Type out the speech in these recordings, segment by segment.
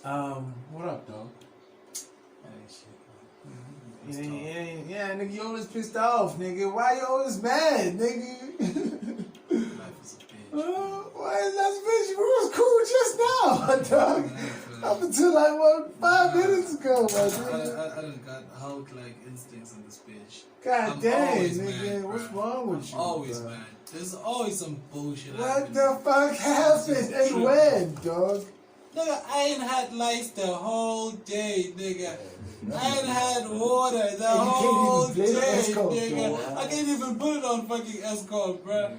What up, dog? Yeah, nigga, you always pissed off, nigga. Why you always mad, nigga? Life is a bitch. Why is that bitch? We was cool just now, dog. Up until like 5 minutes ago, my nigga. I done got Hulk-like instincts in this bitch. God I'm damn, always nigga, mad, what's bro. wrong with I'm you? always bro? mad. There's always some bullshit. What happening. the fuck happened and when, dog? Nigga, I ain't had lights the whole day, nigga. I ain't had water the whole can't even blame day, Escort, nigga. bro. I can't even put it on fucking Escort, bruh.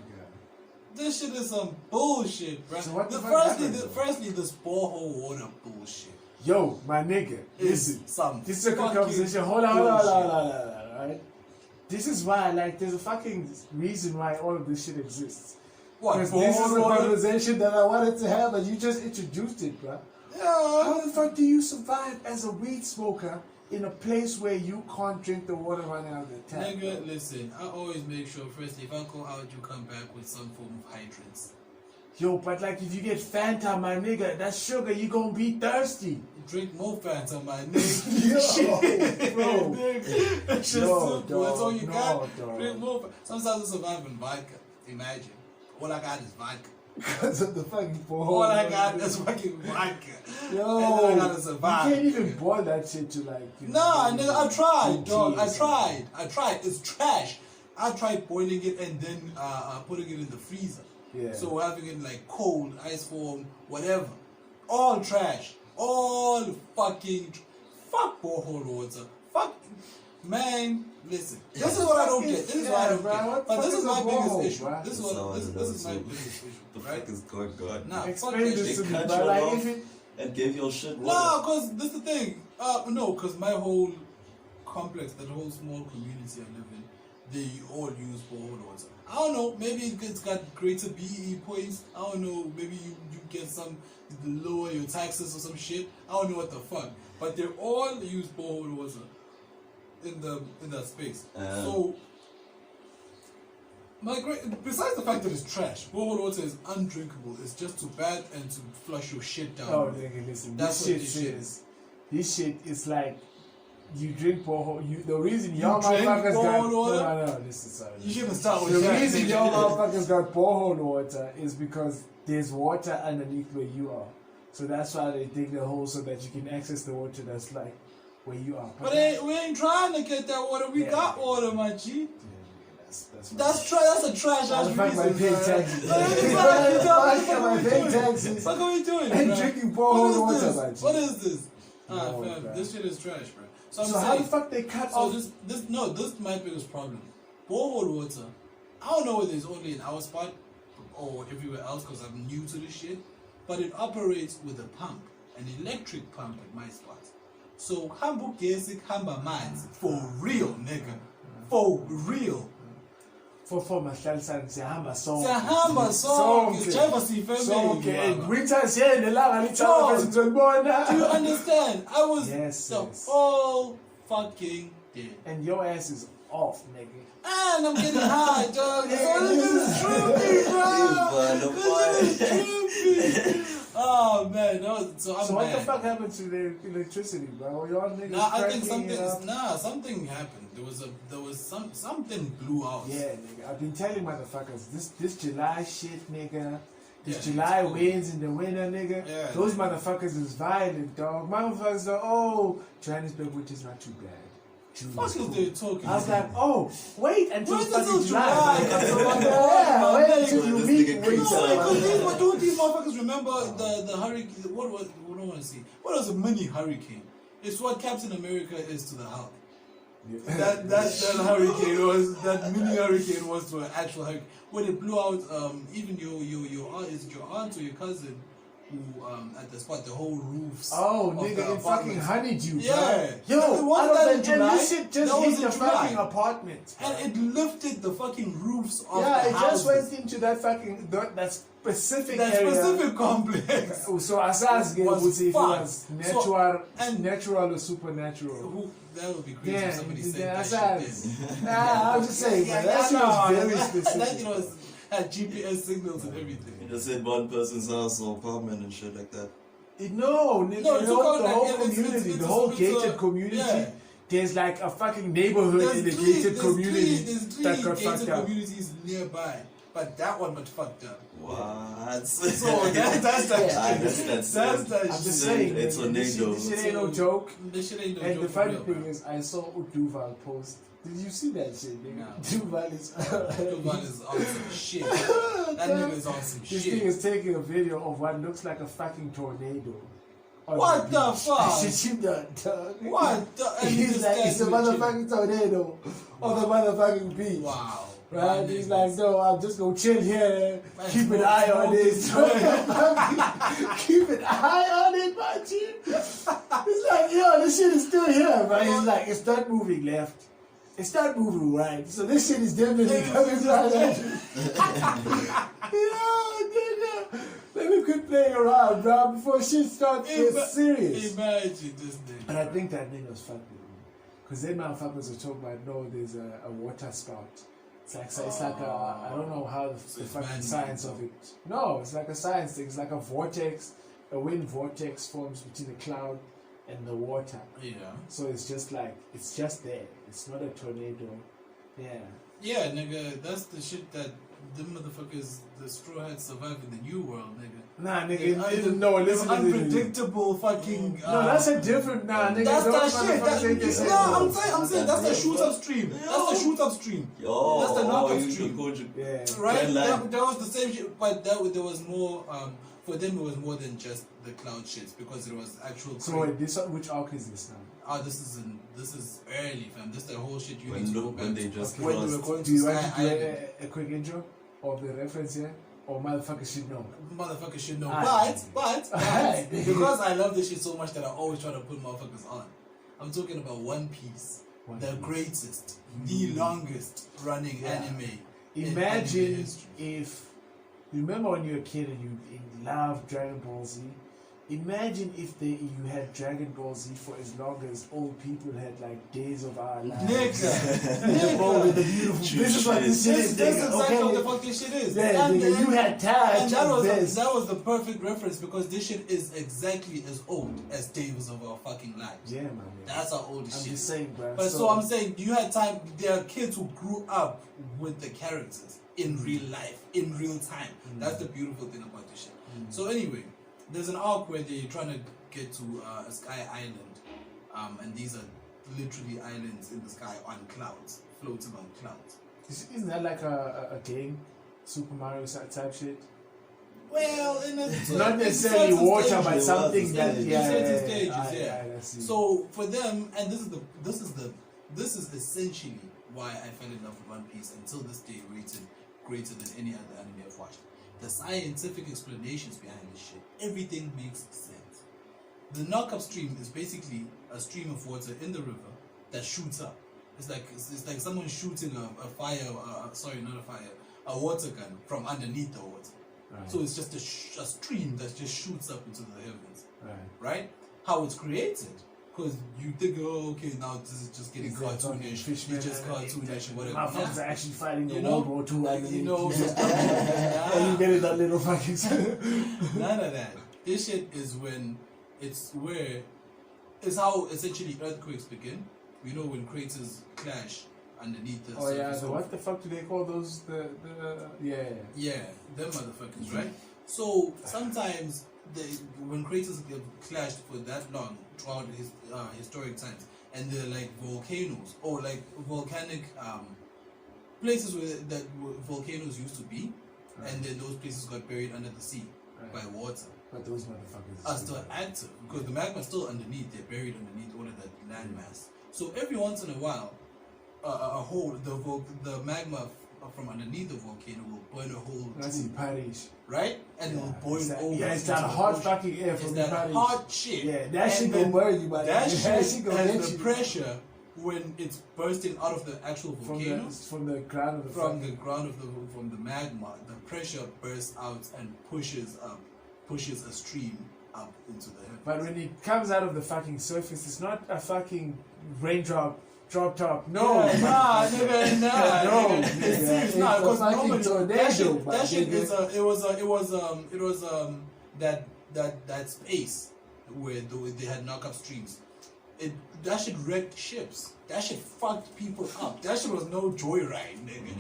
This shit is some bullshit, bruh. So what the fuck happened, though? Firstly, this borehole water bullshit. Yo, my nigga, Is listen. some This is a good fucking conversation. Hold on, bullshit. right? This is why, like, there's a fucking reason why all of this shit exists. What, Because this is borehole a water? conversation that I wanted to have, and you just introduced it, bro. Yeah. How the fuck do you survive as a weed smoker in a place where you can't drink the water running out of the tap? Nigga, listen, I always make sure, firstly, if I go out, you come back with some form of hydrants. Yo, but like if you get Fanta, my nigga, that's sugar, you gonna be thirsty. Drink more Fanta, my nigga. Yo, bro. Nigga, that's just No, simple. That's all you dog, got. no, dog. Drink more. Sometimes I survive in vodka. Imagine. All I got is vodka. Because of the fucking borehole. All I got is fucking vodka. Yo, And then I gotta survive. you can't even boil that shit to like. Nah, nigga, I tried, tea dog. or I something. tried. It's trash. I tried boiling it and then putting it in the freezer. Yeah. So having it like cold, ice form, whatever. All trash. All fucking. Fuck borehole water. Fuck. Man, listen. This is what I don't get. This is what I don't bro, get. what But the this fuck is my a biggest borehole, issue. bro? This is what this is my biggest issue. The Right? fuck is going on? Nah, fuck Explain that this shit. to me, cut bro. you Like off. if it. And gave your shit No, water. because this is the thing. No, because my whole complex, that whole small community I live in, they all use borehole water. I don't know, maybe it's got greater BEE points. I don't know, maybe you get some lower your taxes or some shit. I don't know what the fuck. But they all use borehole water in that space. So besides the fact that it's trash, borehole water is undrinkable. It's just too bad and to flush your shit down. Oh, nigga, listen. That's This what shit this shit says. This shit is like. You drink borehole. The reason You y'all drink motherfuckers got borehole water? no. Listen, sorry. You shouldn't start with The that. reason y'all motherfuckers got borehole water is because there's water underneath where you are. So that's why they dig the hole so that you can access the water that's like where you are. But we ain't trying to get that water. We got water, my G. That's That's a trash ass fuck my reason. pay bro. taxes. What My pay taxes. are we doing? And bro? drinking What borehole is water, this? my G. What is this? No, Fam, bro. this shit is trash, bro. So I'm So how saying, the fuck they cut so off? this is my biggest problem. Borehole water. I don't know whether it's only in our spot or everywhere else because I'm new to this shit, but it operates with a pump, an electric pump at my spot. So hamba gesic, hamba mines for real, nigga, for real. For mahlalisana siyahamba sonke. Siyahamba sonke, Sonke. Jeva sifeme, Sonke. baba. Winter siya nelanga Dog. lithaba phezulu ngibona. Do you understand? I was Yes, the yes. whole fucking day. And your ass is off, nigga. And I'm getting high, dog. So this is trippy, bro. This is trippy. Oh man, so I'm So what mad. the fuck happened to the electricity, bro? Y'all niggas Nah, I think cracking it up? something happened. There was something blew out. Yeah, nigga. I've been telling motherfuckers this July shit, nigga. This Yeah, July it's cool. winds in the winter, nigga. Yeah. Those motherfuckers is violent, dog. Motherfuckers are, oh, Johannesburg, which is not too bad. June Fuck is is cool. they talking? I was like, oh, wait until Wait fucking until July. July. man. Until Yeah, July. wait until This you nigga meet creeps winter. out. man. Don't these motherfuckers remember the hurricane? What do I want to see? What was a mini hurricane? It's what Captain America is to the Hulk. That hurricane was that mini hurricane was to an actual hurricane when it blew out even your aunt, is it your aunt or your cousin who at the spot the whole roofs Oh, of nigga, the it fucking apartments. honeydew, bro. Yeah. Yo, The one out of that the, in July, and this shit just that was hit in the July. fucking apartment. And it lifted the fucking roofs of Yeah, the it houses. just went into that fucking that specific that area. specific complex. So Asaz Was would say if it fucked. was So- natural, and- natural or supernatural. Who, that would be crazy Yeah, if somebody said yeah, that Asaz. shit then. Nah, I'm just saying, man, that shit was very That, specific. you know, had GPS signals and everything. You just hit one person's house or apartment and shit like that. No, nigga, No, the it whole, took out the like- whole it's- community, it's the whole a- gated community. yeah. There's like a fucking neighborhood in the gated community There's three that got gated fucked up. communities nearby, but that one got fucked up. What? So that's that Yeah. shit. That's That's that I'm just shit. saying, It's man, this tornado. shit ain't no joke. This shit ain't no And joke the for funny real, thing bro. is, I saw Duval post. Did you see that shit, nigga? No. Duval is. Duval is on some shit. That nigga is on some This shit. thing is taking a video of what looks like a fucking tornado. on What the beach. fuck? I shit you done, dog. What the? And He's this like, guy's it's a legit. motherfucking tornado on the motherfucking beach. Wow. Right? My He's niggas. like, no, I'm just gonna chill here, Man, keep an smoke- eye on smoke it. Keep an eye on it, my G. He's like, yo, this shit is still here, but he's like, it's not moving left. It's not moving right. So this shit is definitely coming right at you. Yo, nigga. Let me quit playing around, bro, before shit starts getting serious. Imagine this And nigga. I think that nigga was fucking with me. Because then motherfuckers were talking about, no, there's a water spout. It's like a, I don't know how the it's fucking man-made. science of it. No, it's like a science thing. It's like a vortex, a wind vortex forms between the cloud and the water. Yeah. So it's just like, it's just there. It's not a tornado. Yeah. Yeah, nigga, that's the shit that the motherfuckers, the straw hats survive in the new world, nigga. Nah, They're nigga, no, listen to this. unpredictable fucking. No, that's a different, nah, nigga. That's those that shit. motherfuckers ain't the same. No, I'm saying that's the shoot up stream. That's the shoot up stream. Yo, That's the knockout you stream. go to- Yeah. Right? Trend line. That was the same shit, but there was more. For them, it was more than just the cloud shits because it was actual. So wait, this which arc is this now? This is early, fam. This is the whole shit you When need to look- go when back they to. just when they were crossed. going Do to you Sky want to do Island. a quick intro of the reference here? Or motherfuckers should know? Motherfuckers should know. Aye. But Aye. because I love this shit so much that I always try to put motherfuckers on. I'm talking about One Piece, One the Piece. greatest, the longest running Yeah. anime. in Imagine anime history. if you remember when you were a kid and you loved Dragon Ball Z. Imagine if you had Dragon Ball Z for as long as old people had like Days of Our Lives. Nigga, Bro, with the nigga. beautiful. This is what this shit is, This is nigga. exactly Okay. what the fuck this shit is. Yeah, And- nigga, you and- had time. And that was the perfect reference because this shit is exactly as old as Days of Our fucking lives. Yeah, man. That's how old this I'm shit just is. saying, bro. But so I'm saying you had time. There are kids who grew up with the characters in real life, in real time. That's the beautiful thing about this shit. So anyway, there's an arc where they're trying to get to a sky island, and these are literally islands in the sky on clouds, floating on clouds. Isn't that like a game, Super Mario type shit? Well, in a, Not in necessarily certain water, stages. but in something certain that stages. yeah, In certain yeah, stages, yeah, yeah. I see. So for them, and this is essentially why I fell in love with One Piece until this day, rated greater than any other anime I've watched. The scientific explanations behind this shit, everything makes sense. The knock-up stream is basically a stream of water in the river that shoots up. It's like someone shooting a fire, sorry, not a fire, a water gun from underneath the water. Right. So it's just a stream that just shoots up into the heavens, Right. right? How it's created, because you think, oh, okay, now this is just getting Is that fucking cartoonish, Fishman it's just and- cartoonish and whatever. Motherfuckers Nah. are actually fighting the You know, World War II like, underneath. you know, and you get it that little fucking. None of that. This shit is it's how essentially earthquakes begin. We know when craters clash underneath the Oh yeah, surface the, of- what the fuck do they call those? The yeah. Yeah, them motherfuckers, right? So sometimes when craters get clashed for that long throughout historic times, and they're like volcanoes or like volcanic places that volcanoes used to be, and then those places got buried under the sea by water. But those motherfuckers Are still active because the magma's still underneath. They're buried underneath all of that landmass. So every once in a while, a hole, the magma from underneath the volcano will burn a hole That's in through, Paris. right? And it will boil It's that, over. yeah, it's into that the hot ocean. fucking air It's from that Paris. hot shit. Yeah, that And shit then gonna burn you, man. That shit gonna has get the you. pressure when it's bursting out of the actual volcano. From the ground of the From the fucking- ground of from the magma, the pressure bursts out and pushes a stream up into the heavens. But when it comes out of the fucking surface, it's not a fucking raindrop, drop top. No, Yeah, nah, nigga, nah, No, nigga. nigga. It's serious, It's nah, a because fucking normally tornado, that shit my is nigga. it was that that space where they had knock-up streams. That shit wrecked ships. That shit fucked people up. That shit was no joyride, nigga.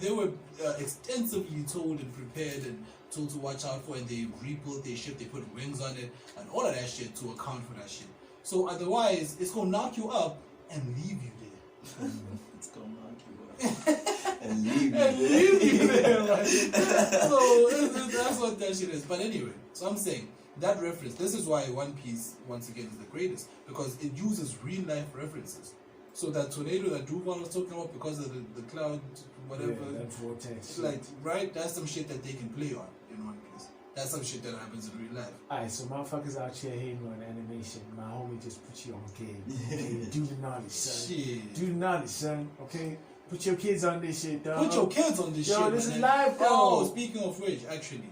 They were extensively told and prepared and told to watch out for, and they rebuilt their ship. They put wings on it and all of that shit to account for that shit. So otherwise, it's gonna knock you up and leave you there. It's gonna knock you up and leave you And there. leave you there, right? So that's what that shit is. But anyway, so I'm saying that reference. This is why One Piece once again is the greatest, because it uses real life references. So that tornado that Duval was talking about, because of the cloud, whatever, that vortex. like, right? That's some shit that they can play on in One Piece. That's some shit that happens in real life. Alright, so motherfuckers out here hating on animation. My homie just put you on game. Okay? Do the knowledge, son. Shit. Do the knowledge, son. Okay? Put your kids on this shit, dog. Put your kids on this Yo, shit. this man. is live, bro. Oh, speaking of which, actually,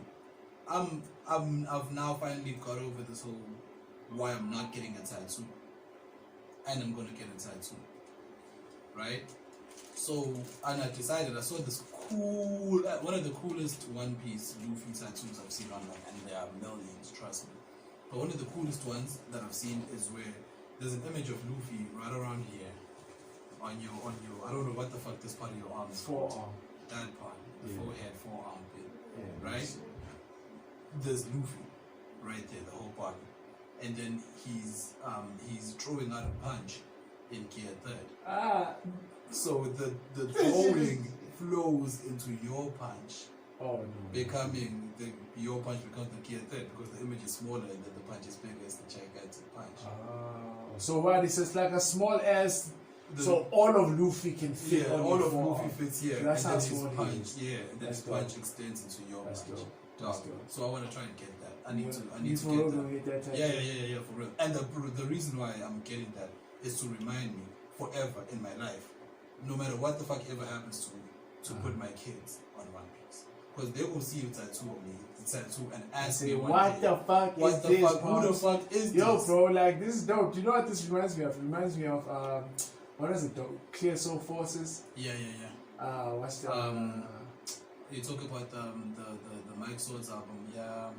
I've now finally got over this whole why I'm not getting a tattoo, and I'm gonna get a tattoo, right? So, and I decided, I saw this cool, one of the coolest One Piece Luffy tattoos I've seen online, and there are millions, trust me. But one of the coolest ones that I've seen is where there's an image of Luffy right around here, on your, I don't know what the fuck this part of your arm is called. Forearm. That part, the Yeah. forehead, forearm bit, Yeah, right? There's Luffy, right there, the whole body, and then he's throwing out a punch in Gear 3rd. So the throwing flows into your punch, Oh no. becoming your punch becomes the Gear 3rd, because the image is smaller and then the punch is bigger. It's the gigantic punch. So what? It's just like a small ass. The- So all of Luffy can fit. Yeah, on all your of forearm. Luffy fits here, That's and how then his small he punch, is. yeah, and then That's his dope. punch extends into your That's punch. dope. Dog. That's dope. So I want to try and get that. I need to You get for real that. gonna get that tattoo? Yeah, for real. And the reason why I'm getting that is to remind me forever in my life, no matter what the fuck ever happens to me, to put my kids on One Piece, because they will see a tattoo on me, the tattoo, and ask Say, me what the fuck is what the this? fuck? Who the Pops? fuck is Yo, this? bro, like this is dope. Do you know what this reminds me of? It reminds me of what is it? Clear Soul Forces. Yeah. What's the? You talk about the Mike Swords album, yeah.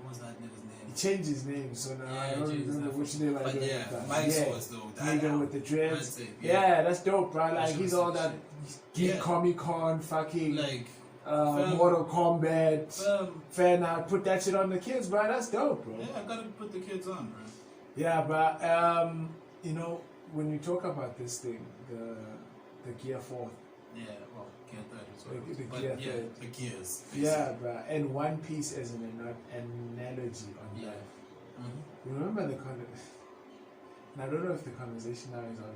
What was that nigga's name? He changed his name, so now I don't changed his remember name. which name I But gave yeah, him. Mike Swords though. That Nigga album, with the dreads. that's it, Yeah, that's dope, bro. Like That he's shit all was that sick geek Yeah. Comic Con, fucking like Mortal Kombat, fam, fan art. Put that shit on the kids, bro. That's dope, bro. yeah, I gotta put the kids on, bro. Yeah, but you know, when you talk about this thing, the Gear 4, Yeah, well, Gear 3 as well. The But Gear yeah, 3. the gears. yeah, bro, and One Piece as an analogy on Yeah. that. Mm-hmm. Remember the and I don't know if the conversation now is on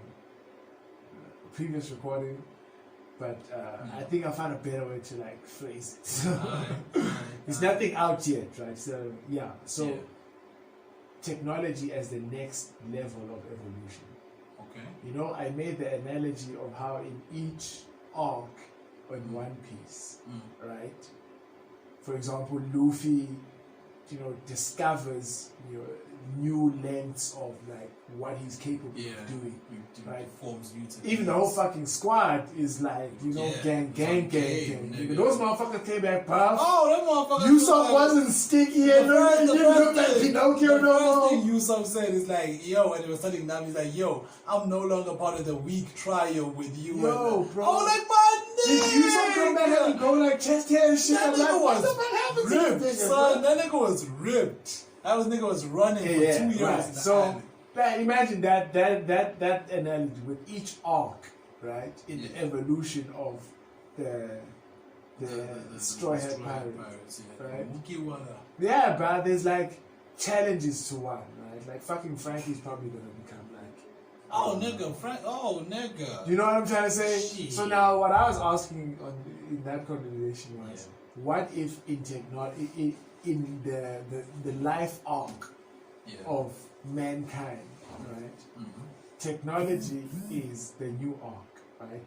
previous recording, but I think I found a better way to like phrase it. There's nothing out yet, right? So yeah, so Yeah. technology as the next level of evolution. Okay. You know, I made the analogy of how in each arc on One Piece, right? For example, Luffy, you know, discovers new lengths of like what he's capable of doing. Right. Forms new Even the whole fucking squad is like, you know, Yeah. gang. Nigga. Those motherfuckers came back puff. Oh, that motherfucker. Usopp wasn't sticky and it didn't look like Pinocchio no The more. first thing Usopp said is like, yo, when he was telling them, he's like, yo, I'm no longer part of the weak trio with you. Yo, and, bro. Oh, like, my Did nigga. Usopp come back and go like chest hair and shit? That I'm like, nigga what the was fuck happened to ripped, this nigga, son. bro? That nigga was ripped. That nigga was running for 2 years. right. in the So, island. man, imagine that analogy with each arc, right? In the evolution of the Straw Hat Pirates, yeah. right? Mugiwara. Yeah, but there's like challenges to one, right? Like fucking Frankie's probably gonna become like. Oh, nigga, Frank. Oh, nigga. You know what I'm trying to say? Shit. So now, what I was asking in that conversation was, what if in the life arc of mankind, right? Mm-hmm. Technology is the new arc, right?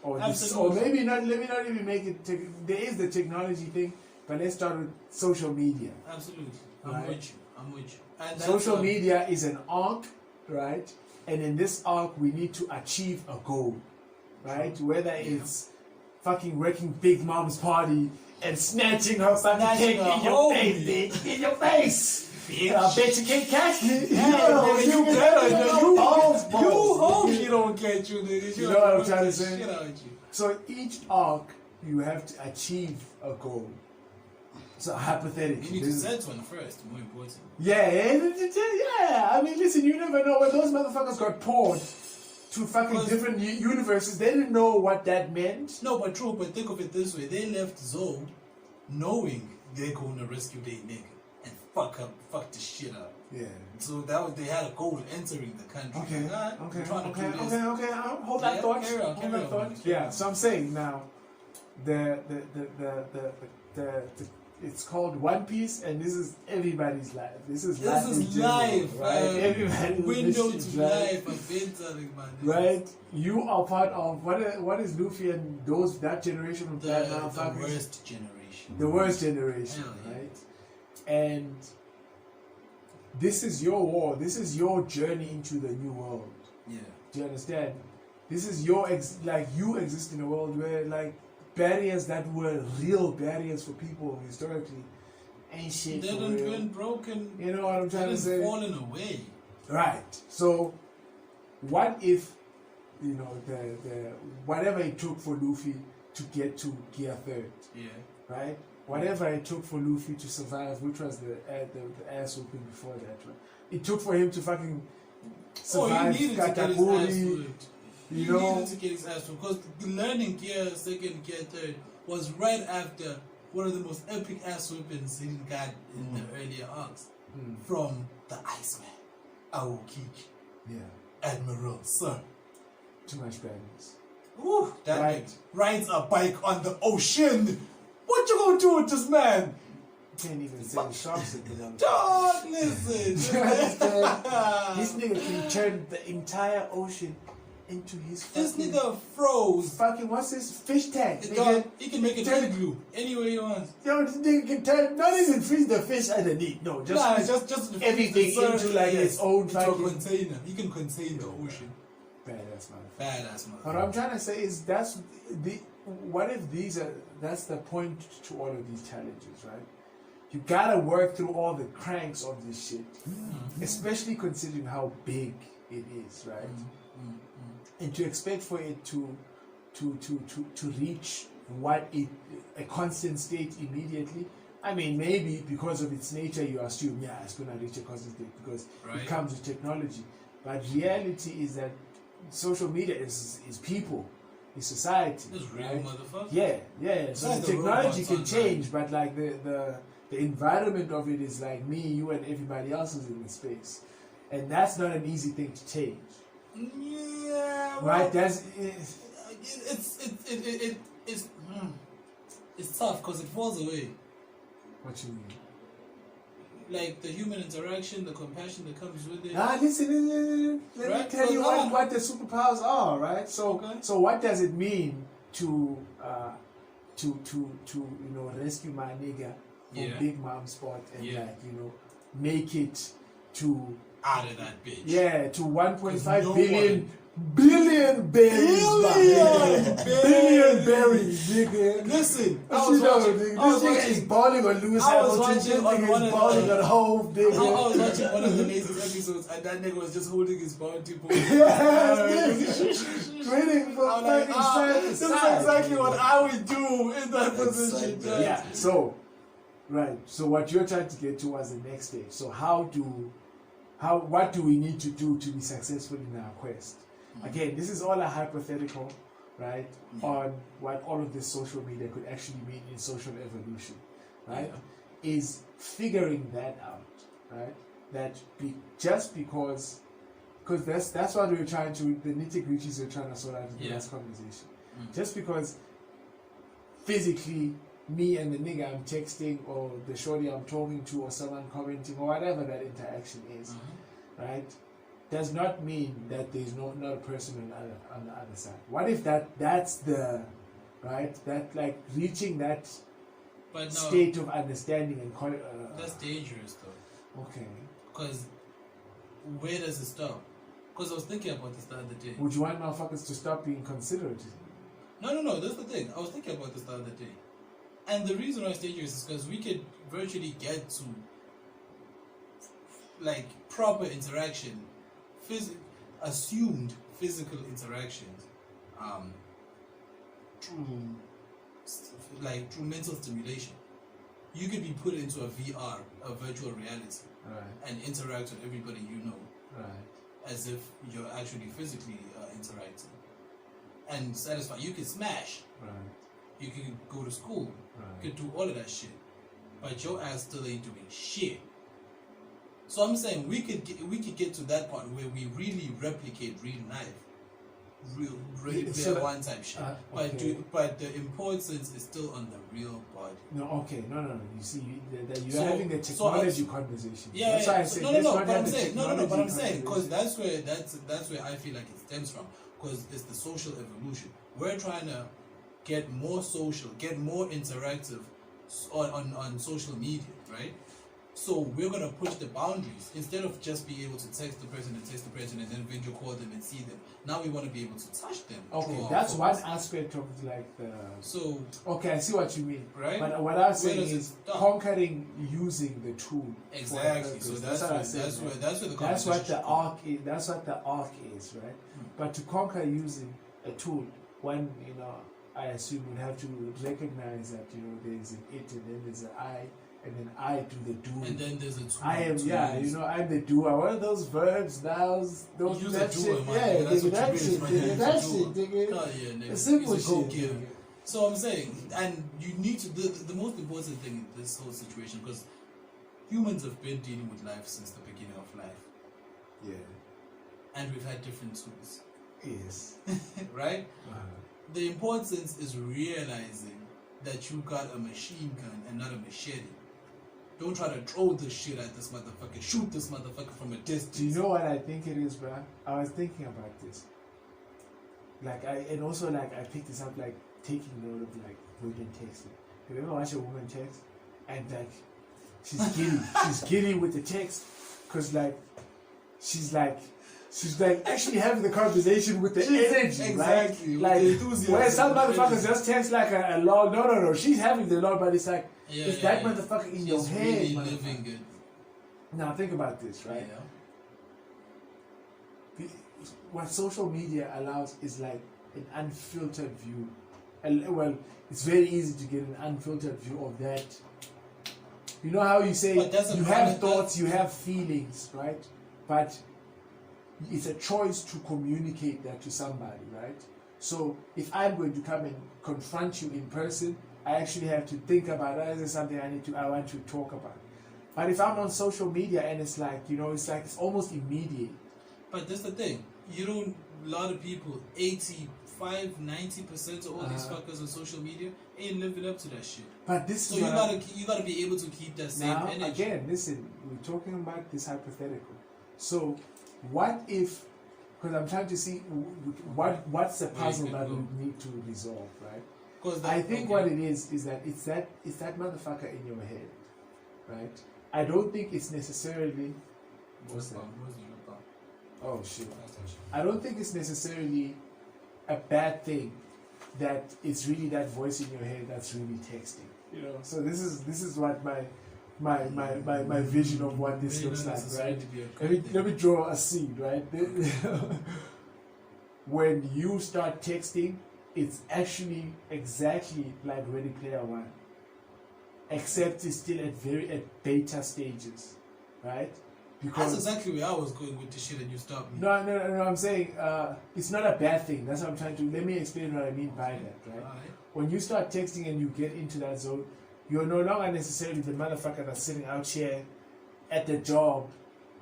Or Absolutely. maybe not. Let me not even make it. There is the technology thing, but let's start with social media. Absolutely. Right. I'm with you. And that's, Social media is an arc, right? And in this arc, we need to achieve a goal, right? Whether it's fucking wrecking Big Mom's party and snatching her fucking Snatching cake her in your homie. face, bitch. In your face. Bitch. I bet you can't catch me. Yeah, nigga, you better. You balls, hope she don't catch you, nigga. You know what I'm trying to say? Shit out you. So each arc, you have to achieve a goal. So hypothetically, You need to this is- set one first, more important. yeah. I mean, listen, you never know when those motherfuckers got poured to fucking Because- different universes. They didn't know what that meant. No, but true, but think of it this way. They left Zoe knowing they're going to rescue their nigga and fuck the shit up. Yeah. So they had a goal entering the country. Okay. Like, alright, Okay. we're trying to Okay. do this. Okay. Hold that Yeah, thought. carry on, Hold carry that on, thought. man. Yeah. So I'm saying now, the it's called One Piece, and this is everybody's life. This is life. This in is general, life, right? Everybody's window this shit, to right? life. I've been telling man. Right, you are part of what is Luffy and that generation of bad The motherfuckers? worst generation. The worst generation, Hell yeah. right? And this is your war. This is your journey into the new world. Yeah. Do you understand? This is your you exist in a world where like barriers that were real barriers for people historically ain't shit They for done real. been broken. You know what I'm They trying to done say? fallen away. Right. So, what if, the whatever it took for Luffy to get to Gear Third, Yeah. right? Whatever it took for Luffy to survive, which was the ass whooping before that, right? It took for him to fucking survive he needed to get his ass Katakuri. whooped. You He know? needed to get his ass whooped because learning Gear Second, Gear Third was right after one of the most epic ass whoopings he got in the earlier arcs from the Iceman, Aokiji, Yeah. Admiral Sir. Too much badness. Ooh, that Right. nigga rides a bike on the ocean. What you gonna do with this man? Can't even say the sharks at the moment. Dog, listen. This nigga can turn the entire ocean into his This fucking, nigga froze. fucking what's this fish tank? Dog, he can make it turn- igloo any way he wants. Yo, this nigga can turn, not even freeze the fish underneath. No, just Nah, freeze just everything into like its own into a fucking container. He can contain the ocean. badass man. Badass man. What I'm trying to say is what if that's the point to all of these challenges, right? You gotta work through all the cranks of this shit, especially considering how big it is, right? And to expect for it to reach a constant state immediately. I mean, maybe because of its nature, you assume, yeah, it's gonna reach a constant state because Right. it comes with technology. But reality is that social media is people, is society. This real right? motherfucker. Yeah. So That's the the technology robots can on change, but like the environment of it is like me, you, and everybody else is in the space, and that's not an easy thing to change, Yeah. right? It's tough because it falls away. What you mean? Like the human interaction, the compassion that comes with it. Listen, let me Right, tell you so what the superpowers are, right? So, Okay. so what does it mean to rescue my nigga from Yeah. Big Mom spot and Yeah. make it to Out of that bitch. to 1.5 No billion berries, Billion billion berries, nigga. Listen, I What was you know, watching. nigga? I was This nigga is watching. balling on Lewis I was Hamilton. watching This on nigga one is of balling the- on Hove, I nigga. was watching one of the latest episodes, and that nigga was just holding his bounty ball. Yes, grinning from I'm like, fucking side to this is side. exactly what I would do in that position. Exactly. Yeah. So, right. So what you're trying to get to was the next stage. So what do we need to do to be successful in our quest? Again, this is all a hypothetical, right? On what all of this social media could actually mean in social evolution, right? Is figuring that out, right? That just because that's what we're trying to, the nitty-gritties we're trying to sort out in the last conversation. Just because physically me and the nigga I'm texting, or the shorty I'm talking to, or someone commenting, or whatever that interaction is, right, does not mean that there's not a person on the other side. What if that's the right, that like reaching that But no, state of understanding and that's dangerous though. okay. Because where does it stop? Because I was thinking about this the other day. Would you want motherfuckers to stop being considerate? No, that's the thing. I was thinking about this the other day. And the reason why it's dangerous is because we could virtually get to like proper interaction, assumed physical interactions, through through mental stimulation. You could be put into a VR, a virtual reality, and interact with everybody you know, as if you're actually physically interacting, and satisfy. You could smash. You could go to school. You could do all of that shit, but your ass still ain't doing shit. So I'm saying we could get to that point where we really replicate real life, real one type shit. But the importance is still on the real body. No. You see, you're having a technology conversation. Yeah, that's why I said But I'm saying because that's where I feel like it stems from, because it's the social evolution. We're trying to get more social, get more interactive on social media, right? So we're gonna push the boundaries instead of just being able to text the person and then video call them and see them. Now we want to be able to touch them. Okay, that's one aspect of like the. So okay, I see what you mean. Right. But what I'm saying is conquering using the tool. Exactly. So that's where the that's what the arc is. That's what the arc is, right? But to conquer using a tool, one I assume would have to recognize that there's an it and then there's an I. And then I do the do. And then there's a tool. I am, I'm the doer. What are those verbs, nouns? Don't use that doer, shit. man. Yeah, That's nigga, that what shit, nigga, that shit, nigga. Oh, yeah, nigga. The simple He's a shit. go-getter. Nigga. So I'm saying, and you need to, the most important thing in this whole situation, because humans have been dealing with life since the beginning of life. Yeah. And we've had different tools. Yes. Right? The importance is realizing that you got a machine gun and not a machete. Don't try to throw this shit at this motherfucker. Shoot this motherfucker from a distance. Do you know what I think it is, bruh? I was thinking about this. I picked this up, like, taking note of, like, women texting. Have you ever watched a woman text? And, like, she's giddy. She's giddy with the text. Because, she's actually having the conversation with the energy, exactly, right? like, where some motherfuckers just text like a long, no. She's having the long, but it's like, that motherfucker in your head. Really living it. Now think about this, right? What social media allows is like an unfiltered view. Well, it's very easy to get an unfiltered view of that. You know how you say you have thoughts, you have feelings, right? But it's a choice to communicate that to somebody, right? So if I'm going to come and confront you in person, I actually have to think about is there something I want to talk about. But if I'm on social media and it's like, it's almost immediate. But that's the thing. A lot of people, 85-90% of all these fuckers on social media ain't living up to that shit. But this so you gotta be able to keep that same energy. Again, listen, we're talking about this hypothetical. So what if, because I'm trying to see what's the puzzle that we need to resolve, right? I think what it is that it's that motherfucker in your head, right? I don't think it's necessarily. What's that? Oh shit! I don't think it's necessarily a bad thing that it's really that voice in your head that's really texting. So this is what my vision of what this looks like, right? Let me draw a scene, right? When you start texting, it's actually exactly like Ready Player One, except it's still at beta stages, right? Because that's exactly where I was going with the shit and you stopped me. No, I'm saying it's not a bad thing. That's what I'm trying to. Let me explain what I mean by that, right? When you start texting and you get into that zone, you're no longer necessarily the motherfucker that's sitting out here at the job,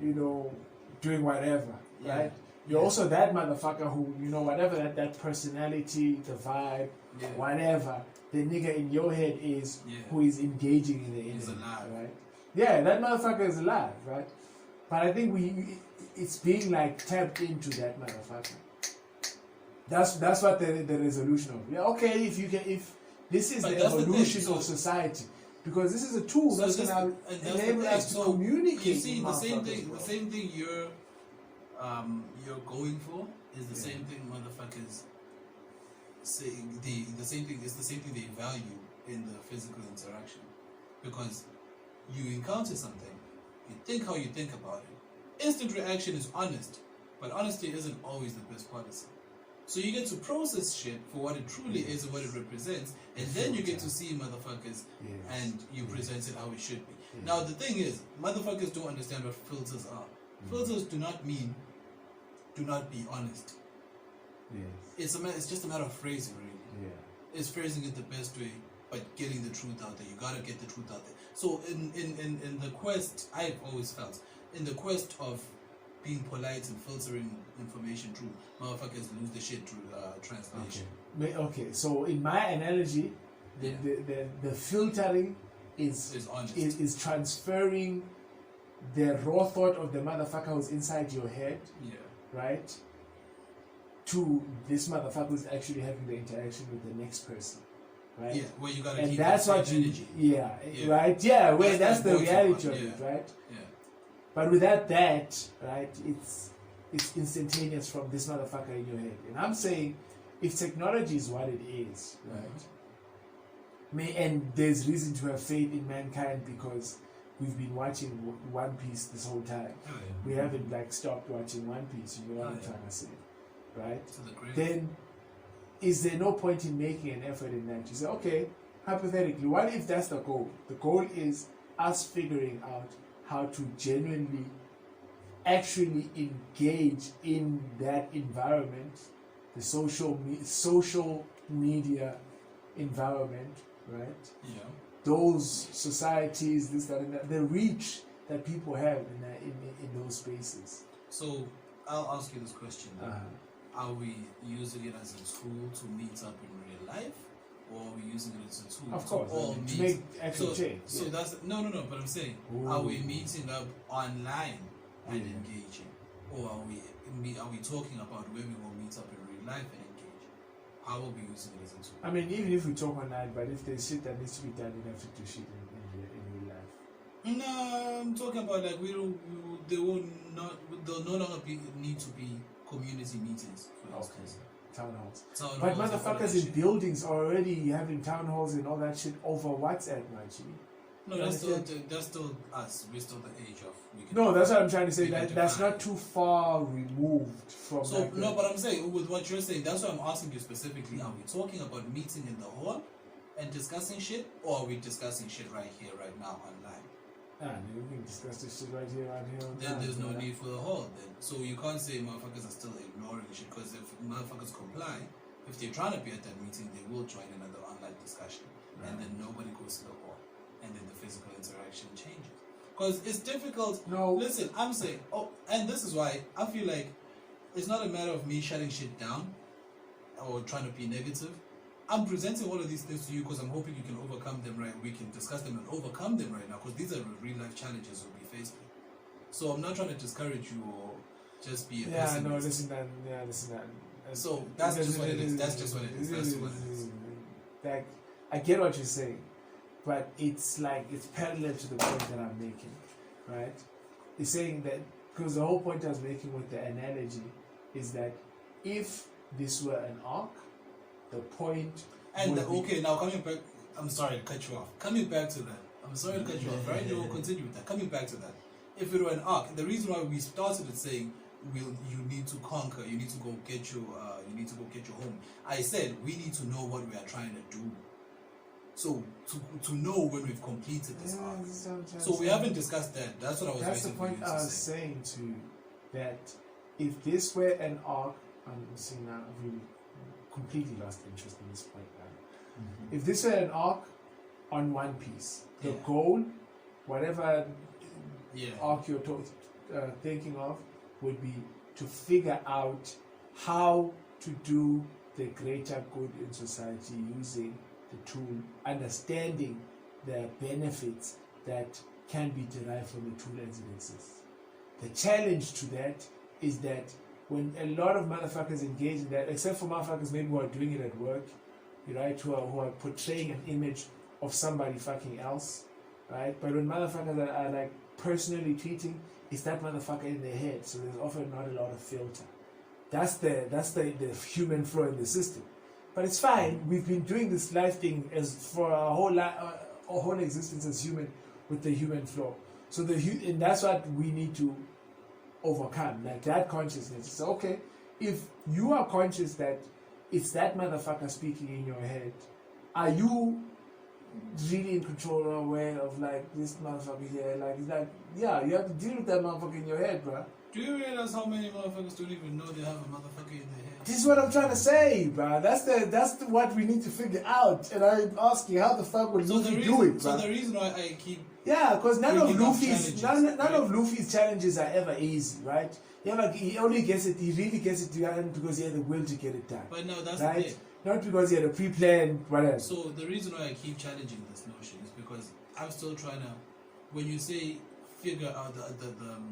doing whatever, right? You're also that motherfucker who, whatever that personality, the vibe, whatever, the nigga in your head is who is engaging in the internet. He's alive. Right? Yeah, that motherfucker is alive, right? But I think it's being like tapped into that motherfucker. That's what the resolution of. Yeah, okay, if this is the evolution of society. Because this is a tool that's going to enable us to communicate. You see, the same thing you're going for is the same thing motherfuckers say. The same thing is the same thing they value in the physical interaction, because you encounter something, you think how you think about it. Instant reaction is honest, but honesty isn't always the best policy. So you get to process shit for what it truly is and what it represents, and then you get to see motherfuckers and you present it how it should be. Now the thing is, motherfuckers don't understand what filters are. Filters do not mean do not be honest. It's just a matter of phrasing, really. It's phrasing it the best way, but getting the truth out there. You gotta get the truth out there. So in the quest, I've always felt, in the quest of being polite and filtering information through, motherfuckers lose the shit through translation. Okay, so in my analogy, the filtering is transferring the raw thought of the motherfucker who's inside your head, right, to this motherfucker who's actually having the interaction with the next person, right? Yeah, where you gotta and keep that's that what same you, energy. right? Yeah, where that's the important reality part, of it, right? Yeah. But without that, right, it's instantaneous from this motherfucker in your head. And I'm saying, if technology is what it is, right, and there's reason to have faith in mankind because we've been watching One Piece this whole time. We haven't stopped watching One Piece. You know what I'm trying to say, right? Then, is there no point in making an effort in that? You say, okay, hypothetically, what if that's the goal? The goal is us figuring out how to genuinely actually engage in that environment, the social media environment, right? Yeah. Those societies, this, that, and that, the reach that people have in those spaces. So I'll ask you this question then. Are we using it as a tool to meet up in real life? Or are we using it as a tool of course, to all to meet? make actual change? So that's no. But I'm saying, are we meeting up online and engaging, or are we talking about where we will meet up in real life and engage? How are we using it as a tool? I mean, even if we talk online, but if there's shit that needs to be done, you have to do shit in real life. No, I'm talking about they'll no longer need to be community meetings, for instance. Town halls. Motherfuckers in buildings are already having town halls and all that shit over WhatsApp, Machi. No, that's still us. We're still the age of. No, that's what I'm trying to say. That's not too far removed from. So no, but I'm saying with what you're saying, that's why I'm asking you specifically. Are we talking about meeting in the hall and discussing shit, or are we discussing shit right here, right now, online? We can discuss this shit right here, Then there's no need for the hall. Then, so you can't say motherfuckers are still ignoring shit, because if motherfuckers comply, if they're trying to be at that meeting, they will join another online discussion, and then nobody goes to the hall, and then the physical interaction changes. Because it's difficult. No. Listen, I'm saying, and this is why I feel like it's not a matter of me shutting shit down or trying to be negative. I'm presenting all of these things to you because I'm hoping you can overcome them, right? We can discuss them and overcome them right now, because these are real life challenges we'll be faced with. So I'm not trying to discourage you or just be a pessimist. Listen that. So that's just what it is. That's just what it is. That's what it is. Like, I get what you're saying, but it's parallel to the point that I'm making, right? It's saying that, because the whole point I was making with the analogy is that if this were an arc, the point. And now coming back, I'm sorry to cut you off. Coming back to that, I'm sorry to cut you off. Right, we'll continue with that. Coming back to that, if it were an arc, the reason why we started it saying, you need to conquer, you need to go get your home. I said we need to know what we are trying to do. So to know when we've completed this arc. So we haven't discussed that. That's what I was. That's the point I was saying to you, that if this were an arc, I'm seeing now I've really completely lost interest in this point now. If this were an arc on One Piece, the goal, whatever arc you're thinking of, would be to figure out how to do the greater good in society using the tool, understanding the benefits that can be derived from the tool as it exists. The challenge to that is that when a lot of motherfuckers engage in that, except for motherfuckers maybe who are doing it at work, right, who are portraying an image of somebody fucking else, right? But when motherfuckers are like personally tweeting, it's that motherfucker in their head, so there's often not a lot of filter. That's the human flaw in the system. But it's fine. We've been doing this life thing as for our whole existence as human, with the human flaw. So and that's what we need to overcome, like that consciousness. So okay, if you are conscious that it's that motherfucker speaking in your head, are you really in control or aware of like this motherfucker here? Like it's like, yeah, you have to deal with that motherfucker in your head, bro. Do you realize how many motherfuckers don't even know they have a motherfucker in their head? This is what I'm trying to say, bro. That's what we need to figure out. And I'm asking, how the fuck would Luffy do it, bro? So the reason why I keep because none of right? Luffy's challenges are ever easy, right? He only gets it. He really gets it done because he had the will to get it done. But no, that's right. the thing. Not because he had a pre-planned whatever. So the reason why I keep challenging this notion is because I'm still trying to. When you say figure out the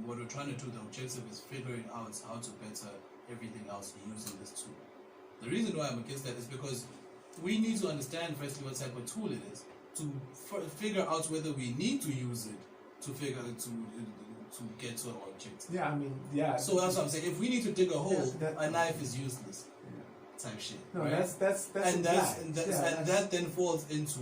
what we're trying to do, the objective is figuring out how to better everything else using this tool. The reason why I'm against that is because we need to understand firstly what type of tool it is to figure out whether we need to use it to figure to get to our objective. Yeah, I mean, yeah. So that's what I'm saying. If we need to dig a hole, a knife is useless. Type shit. No, right? that's and that then falls into,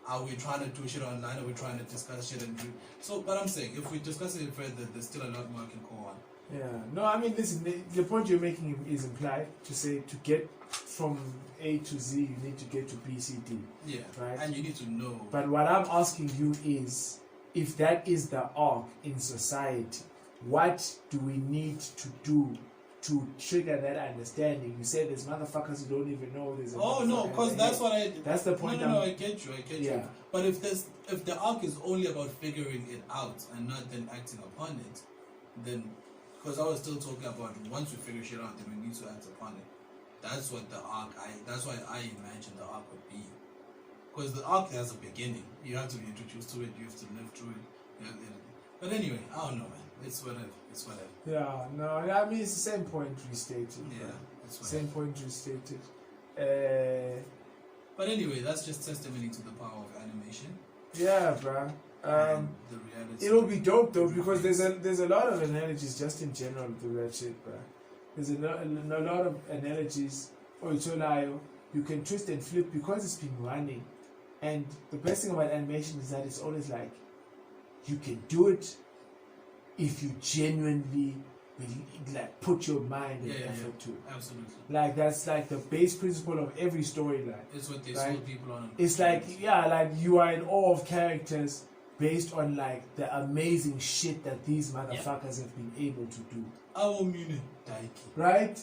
are we trying to do shit online? Are we trying to discuss shit and do? So, but I'm saying if we discuss it further, there's still a lot more I can go on. Yeah. No, I mean, listen. The point you're making is implied to say to get from A to Z, you need to get to B, C, D. Yeah. Right. And you need to know. But what I'm asking you is, if that is the arc in society, what do we need to do to trigger that understanding? You said there's motherfuckers who don't even know there's a Oh no, because that's what I. That's the point. No, I get you. Yeah. But if the arc is only about figuring it out and not then acting upon it, then because I was still talking about once we figure shit out, then we need to act upon it. That's what the arc. That's why I imagine the arc would be. Because the arc has a beginning. You have to be introduced to it. You have to live through it. But anyway, I don't know, man. It's whatever. Yeah, no, I mean it's the same point restated. Yeah, it's whatever. Same point restated. But anyway, that's just testimony to the power of animation. Yeah, bruh. And the reality. It'll be dope though because there's a lot of analogies just in general to that shit, bruh. There's a lot of analogies. You can twist and flip because it's been running. And the best thing about animation is that it's always like you can do it if you genuinely like put your mind and effort to it. Absolutely. Like that's like the base principle of every storyline. It's what they right? sold people on. It's like like you are in awe of characters based on like the amazing shit that these motherfuckers have been able to do. Right?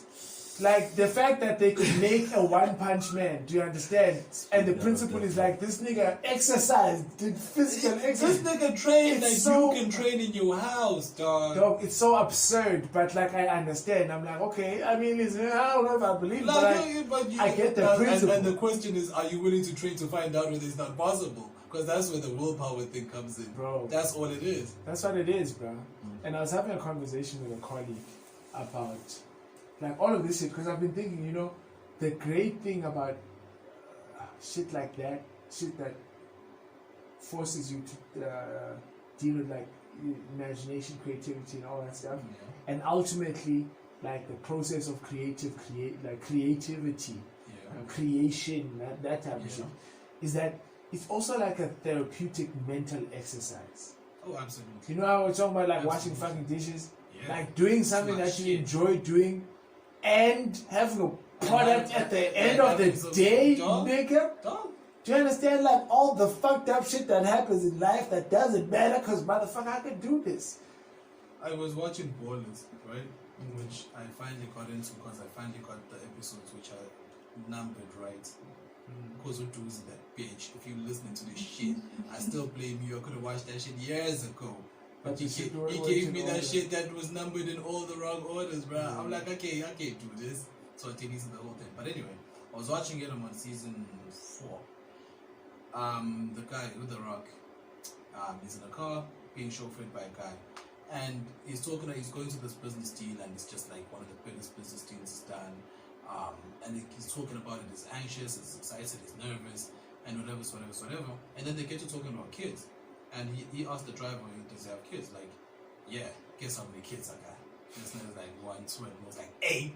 Like the fact that they could make a one-punch man, do you understand? And the principle is like this nigga exercised, did physical exercise. This nigga trained like so, you can train in your house, dog. Dog, it's so absurd, but like I understand. I'm like, okay, I mean, listen, I don't know if I believe, but I get the principle. And the question is, are you willing to train to find out whether it's not possible? Because that's where the willpower thing comes in. Bro. That's all it is. That's what it is, bro. And I was having a conversation with a colleague about like all of this shit, because I've been thinking, the great thing about shit like that, shit that forces you to deal with like imagination, creativity, and all that stuff, and ultimately like the process of creativity, creation, that type of shit, is that it's also like a therapeutic mental exercise. Oh, absolutely. You know how we're talking about like washing fucking dishes, like doing something that you enjoy doing, and having a product at the end of the day, nigga. Do you understand? Like all the fucked up shit that happens in life that doesn't matter because motherfucker, I can do this. I was watching Ballers, right? Which I finally got into because I finally got the episodes which are numbered right. Because who does that bitch? If you're listening to this shit, I still blame you. I could have watched that shit years ago. But he gave me that shit that was numbered in all the wrong orders, bro. I'm like, okay, I can't do this. So I take this to the whole thing. But anyway, I was watching it. I'm on season 4. The guy with the rock, he's in a car being chauffeured by a guy, and he's going to this business deal, and it's just like one of the biggest business deals he's done. And he's talking about it. He's anxious, he's excited, he's nervous, and whatever. And then they get to talking about kids, and he asked the driver, does he have kids? Like, yeah. Guess how many kids I got? This nigga's like 1, 2, and he was like 8.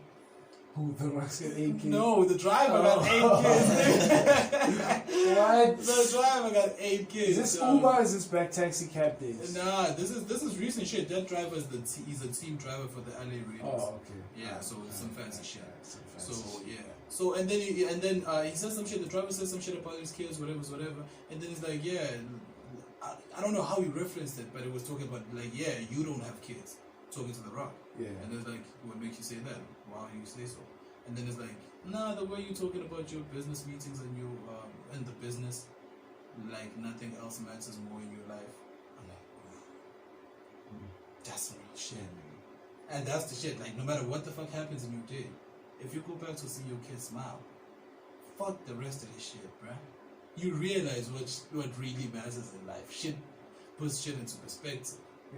Who the Rock's got 8 kids? No, the driver got 8 kids. What? The driver got 8 kids. Is this Uber or is this Black Taxi Cab days? Nah, this is recent shit. That driver is he's a team driver for the LA Raiders. Oh, okay. Yeah, so it's some fancy shit. Some So fancy shit. yeah. So and then he says some shit. The driver says some shit about his kids, whatever. And then he's like, yeah, I don't know how he referenced it, but it was talking about like, yeah, you don't have kids. Talking to The Rock. Yeah. And it's like, what makes you say that? Why do you say so? And then it's like, nah, the way you're talking about your business meetings and your and the business, like nothing else matters more in your life. I'm like, that's real shit. And that's the shit. Like, no matter what the fuck happens in your day, if you go back to see your kid smile, fuck the rest of this shit, bruh. You realize what really matters in life. Shit puts shit into perspective.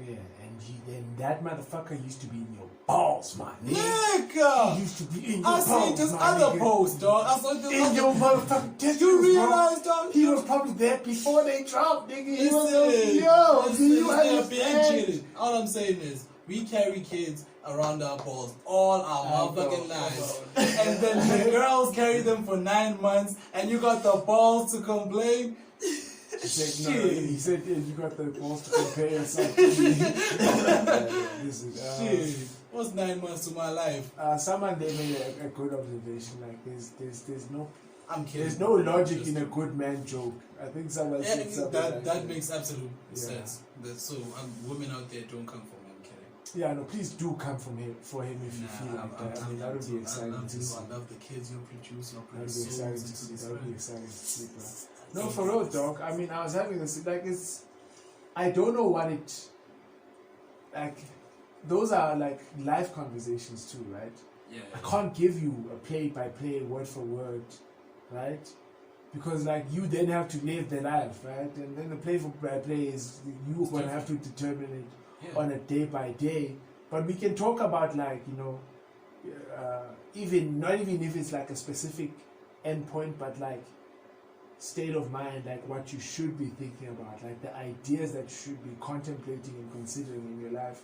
Yeah, and that motherfucker used to be in your balls, man. He Nigga! used to be in your I balls, seen this my other nigga. post, dog. I saw this In other your motherfucking testicles, You bro. realize, dog? He was probably there before they dropped, nigga. He was Listen, yo, listen, do you they're being understand? cheated. All I'm saying is, we carry kids around our balls all our motherfucking lives. And then the girls carry them for 9 months, and you got the balls to complain? He said, no, Shit. he said, yeah, you got the balls to compare yourself to me. Listen, Shit. What's 9 months to my life? someone they made a good observation. Like there's no I'm kidding. there's no logic in a good man joke. I think someone Yeah, said something like that makes absolute Yeah. sense. So women out there, don't come for me. I'm kidding. Yeah, no, please do come from him for him if you feel like that. I mean, that would be exciting to see. I love the kids you produce. You That would be produce exciting souls to into see. this That would be world. exciting to see, bro. No, for real, dog. I mean, I was having this, like, I don't know what it, like, those are, like, life conversations too, right? Yeah. I can't give you a play-by-play, word-for-word, right? Because, like, you then have to live the life, right? And then the play-by-play is, you're going to have to determine it Yeah. on a day-by-day. But we can talk about, like, you know, not even if it's, like, a specific endpoint, but, like, state of mind, like what you should be thinking about, like the ideas that you should be contemplating and considering in your life.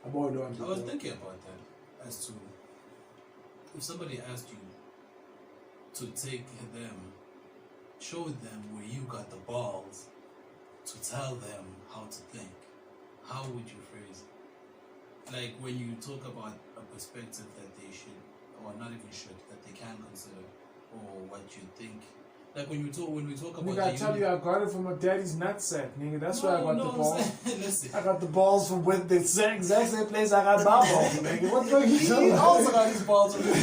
I'm all on I was thinking about that as to if somebody asked you to take them, show them where you got the balls to tell them how to think, how would you phrase it? Like when you talk about a perspective that they should, or not even should, that they can consider, or what you think. Like when we talk about Nigga, I tell you, I got it from my daddy's nutsack, nigga. That's where I got the balls. Listen. I got the balls from with the exact same place I got my balls, nigga. What the fuck you He talking also about? got his balls from his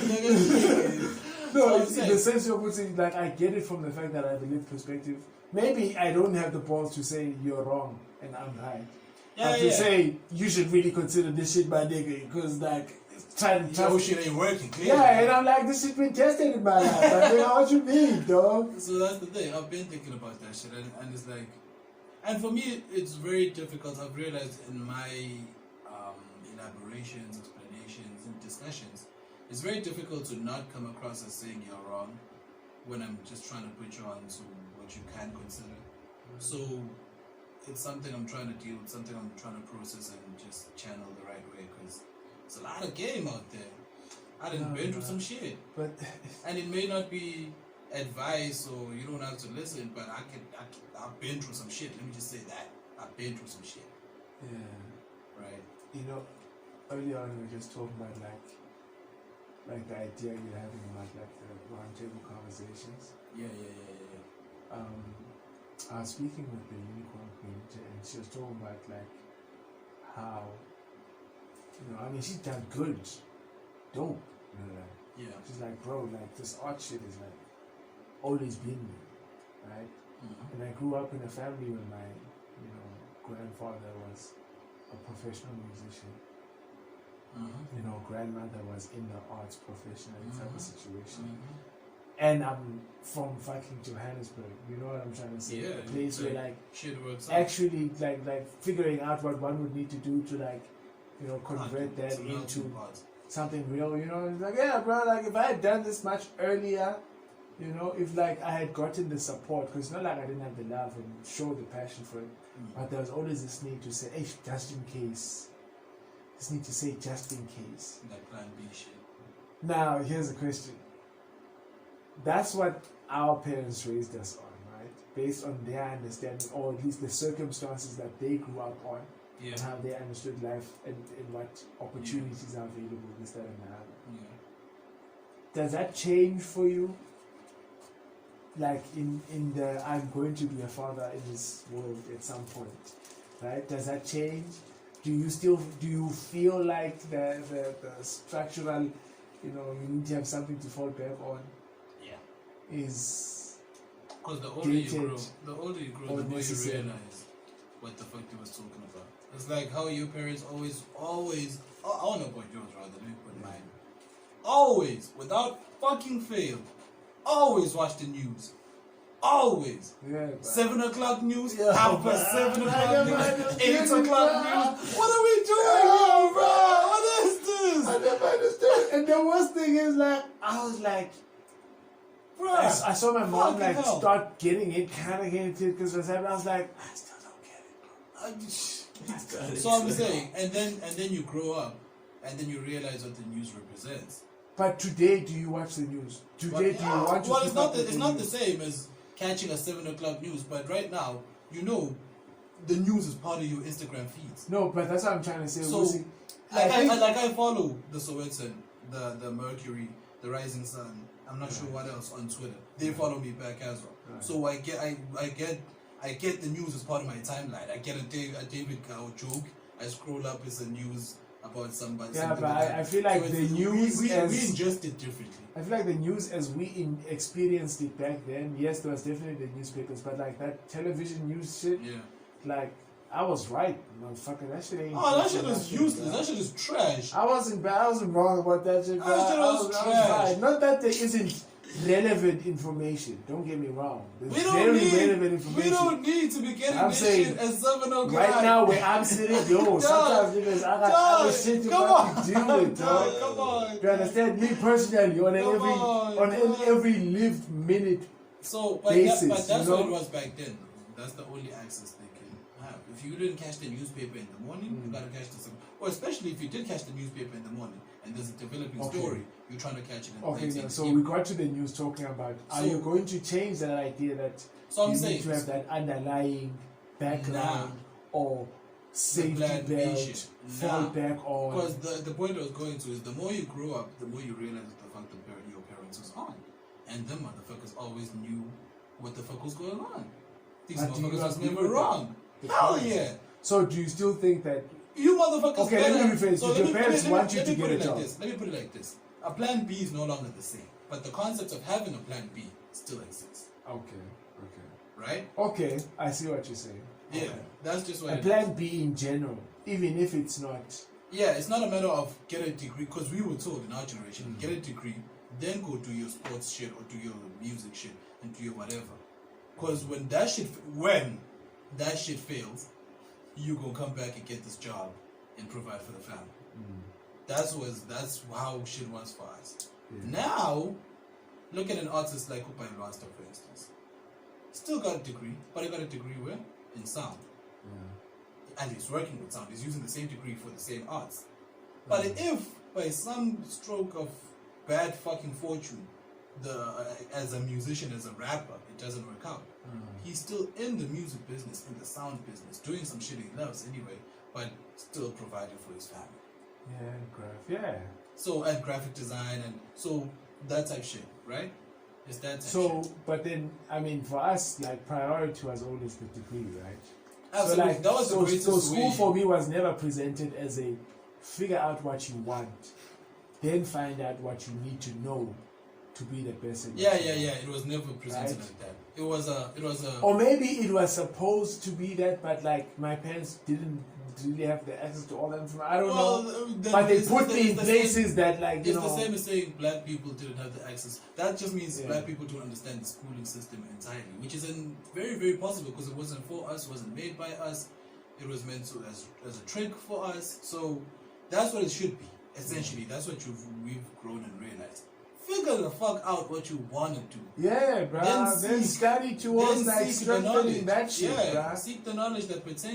nigga. No, I'm it's in saying. the sense you're putting, like, I get it from the fact that I have a lived perspective. Maybe I don't have the balls to say you're wrong and I'm right. But to say you should really consider this shit, my nigga, because, like, trying to Your shit ain't working, clearly. yeah, and I'm like, this shit been tested in my life. Like, nigga, what you mean, dog? So that's the thing. I've been thinking about that shit, and it's like, and for me, it's very difficult. I've realized in my elaborations, explanations, and discussions, it's very difficult to not come across as saying you're wrong when I'm just trying to put you on to what you can consider. So it's something I'm trying to deal with, something I'm trying to process and just channel the right way, because there's a lot of game out there. I done been through some shit. But And it may not be advice or you don't have to listen, but I've been through some shit. Let me just say that. I've been through some shit. yeah, Right? you know, earlier on we were just talking about like the idea you're having about like the roundtable conversations. Yeah. I was speaking with the unicorn queen and she was talking about like how, you know, I mean, she's done good, dope, you know, like, Yeah. she's like, bro, like this art shit is like always been me, right? Mm-hmm. And I grew up in a family where my, you know, grandfather was a professional musician. Mm-hmm. You know, grandmother was in the arts professional type of situation. Mm-hmm. And I'm from fucking Johannesburg. You know what I'm trying to say? Yeah, A place where like shit works out. actually like figuring out what one would need to do to like, you know, convert that It's a melting into pot. something real, you know. It's like, yeah, bro, like if I had done this much earlier, you know, if like I had gotten the support, because it's not like I didn't have the love and show the passion for it, but there was always this need to say, hey, just in case. This need to say just in case. That plan B shit. Now, here's a question. That's what our parents raised us on, right? Based on their understanding, or at least the circumstances that they grew up on, Yeah. and how they understood life and what opportunities are available, this, that, and that. Yeah. Does that change for you? Like in the I'm going to be a father in this world at some point, right? Does that change? Do you feel like the structural, you need to have something to fall back on? Yeah. Is Because the older you dated grow, the more necessary. you realize what the fuck they was talking about. It's like how your parents always, I don't know about yours rather, let me put mine. Always, without fucking fail, always watch the news. Always. yeah, but 7 o'clock news, Yeah, half but past 7 I o'clock never news, understood 8 it, o'clock bro. news. What are we doing here, bro? What is this? I never understood. And the worst thing is, like, I was like, Bro, I saw my mom fucking like hell. start getting it, kind of getting it because I was like, I still don't get it. So I'm saying, and then you grow up, and then you realize what the news represents. But today, do you watch the news? Today, do you want to? Well, keep it's not up with it's not the news? same as catching a 7 o'clock news. But right now, the news is part of your Instagram feeds. No, but that's what I'm trying to say. So, Lucy. I follow the Sowetan, the Mercury, the Rising Sun. I'm not sure what else on Twitter. They follow me back as well. Right. So I get the news as part of my timeline. I get a David Gow joke. I scroll up, it's a news about somebody. Yeah, something but like that. I feel like So the it's- news we as- ingest it differently. I feel like the news as we experienced it back then, yes, there was definitely the newspapers, but like that television news shit, Yeah. like, I was right, motherfucker. That shit ain't. Oh, that shit is nothing, useless. bro. That shit is trash. I wasn't bad. I wasn't wrong about that shit, bro. That shit was I was trash. right. Not that there isn't relevant information. Don't get me wrong. There's We very relevant don't information. need to be getting I'm this saying, shit at 7 o'clock. Right now, where I'm sitting, yo, sometimes niggas, I got other shit to fucking deal with, dog. Come on. You understand? Me personally, on every lived minute. So, basis, but that's you know? what it was back then. That's the only access they can have. If you didn't catch the newspaper in the morning, you gotta catch the or especially if you did catch the newspaper in the morning and there's a developing Okay. story, you're trying to catch it in the Okay, night. now, so we got to the news talking about, are So- you going to change that idea that So I'm you saying need to have that underlying background or safety plan B belt, shit. fall Nah. back on? because the point I was going to is the more you grow up, the more you realize what the fuck your parents was on, and them motherfuckers always knew what the fuck was going on. These But do you motherfuckers was agree never with wrong. the Hell parents? yeah. So do you still think that? You motherfuckers. Okay, let me better- rephrase. Did let your me- parents let me- want you let to me get put a it like job? this. Let me put it like this. A plan B is no longer the same, but the concept of having a plan B still exists, Okay, right? okay, I see what you're saying. Yeah, Okay. that's just what A it plan B in general, even if it's not. Yeah, it's not a matter of get a degree, because we were told in our generation, get a degree, then go do your sports shit or do your music shit and do your whatever. Because when that shit fails, you gonna come back and get this job and provide for the family. That's how shit was for us. Yeah. Now, look at an artist like Upai Rasta, for instance. Still got a degree, but he got a degree where? In sound. And he's working with sound. He's using the same degree for the same arts. But if by some stroke of bad fucking fortune, as a musician, as a rapper, it doesn't work out, he's still in the music business, in the sound business, doing some shit he loves anyway, but still providing for his family. Yeah. So, and graphic design, and so that type shit, right? It's that type So, shit. but then, I mean, for us, like, priority was always the degree, right? Absolutely. So, like, that was the greatest so school way. for me was never presented as a figure out what you want, then find out what you need to know to be the best. Yeah. It was never presented Right. like that. It was a. Or maybe it was supposed to be that, but like my parents didn't really have the access to all that information. I don't know. But they put me in places that, like, you it's know. the same as saying black people didn't have the access. That just means Yeah. black people don't understand the schooling system entirely, which is very, very possible because it wasn't for us, it wasn't made by us. It was meant to as a trick for us. So that's what it should be. Essentially, that's what we've grown and realized. Figure the fuck out what you want to do. Yeah, bro. Then study towards, like, seek the strengthening knowledge. that shit, yeah, bruh. seek the knowledge that pertains.